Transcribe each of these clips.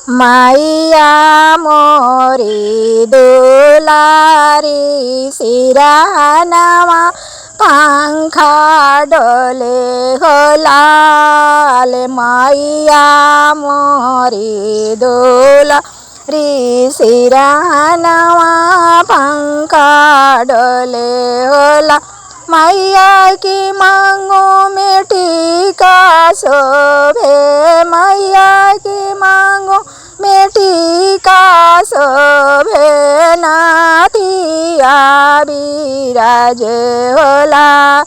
मैया मोरी दुलारी सिरहनवा पंखा डोले हो लाल। मैया मोरी दुलारी सिरहनवा पंखा डोले हो लाल। मैया की मांगो में टीका शोभे, मैया की मांगो में टीका शोभे। नाथिया बिराजे हो लाल,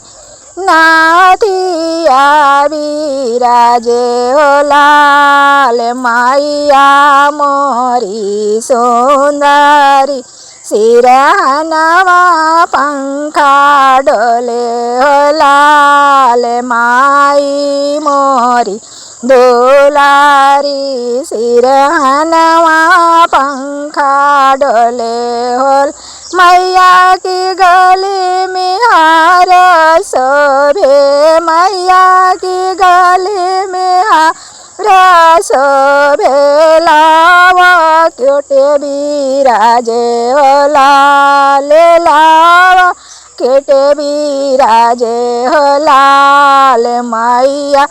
नाथिया बिराजे हो लाल। मैया मोरी सुंदरी सिरहनवा पंखा डोले हो लाल। माई मोरी दुलारी सिरहनवा पंखा डोले हो। मैया की गले में हार शोभे, मैया की गले में हार शोभे। लावा क्योटे बिराजे हो लाल, लावा क्योटे बिराजे हो लाल। मैया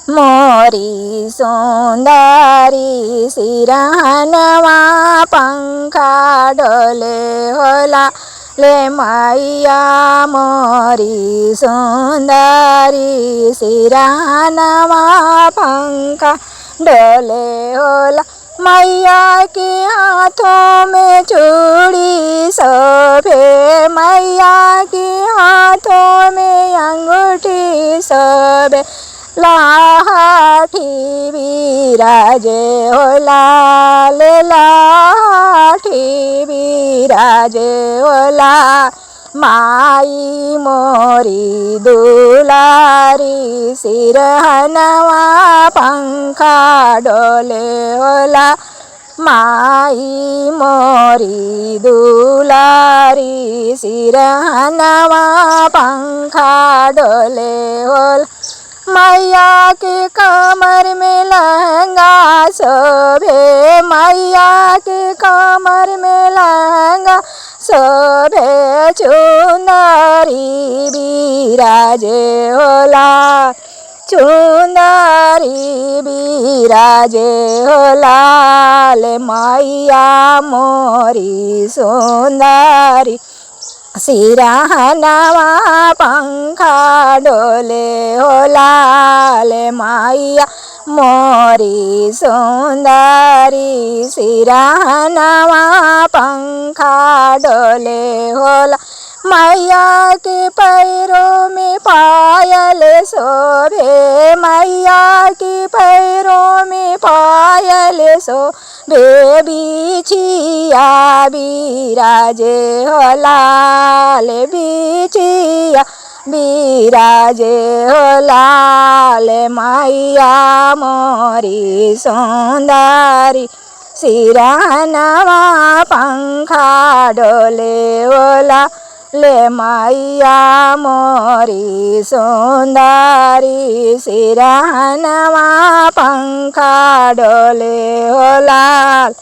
मोरी सुंदरी सिरहनवा पंखा डोले हो लाल। मैया मोरी सुंदरी सिरहनवा पंखा डोले हो लाल। मैया के हाथों में चूड़ी शोभे, मैया के हाथों में अंगूठी शोभे। लाठी बिराजे हो लाल, लाठी बिराजे हो लाल। माई मोरी दुलारी सिरहनवा पंखा डोले हो लाल। माई मोरी दुलारी सिरहनवा पंखा डोले हो लाल। मैया के कमर में लहंगा शोभे, मैया के कमर में लहंगा शोभे। चुंदरी बिराजे हो लाल, चुंदरी बिराजे हो लाल। मैया मोरी सुंदरी सिरहनवा पंखा डोले हो लाल। मैया मोरी सुंदरी सिरहनवा पंखा डोले हो लाल। मैया के पैरों में पायल शोभे, मैया के पैरों में पायल शोभे। बिछिया बिराजे हो लाल, बिछिया बिराजे हो लाल। मैया मोरी सुंदरी सिरहनवा पंखा डोले हो लाल। मैया मोरी सुंदरी सिरहनवा पंखा डोले हो लाल।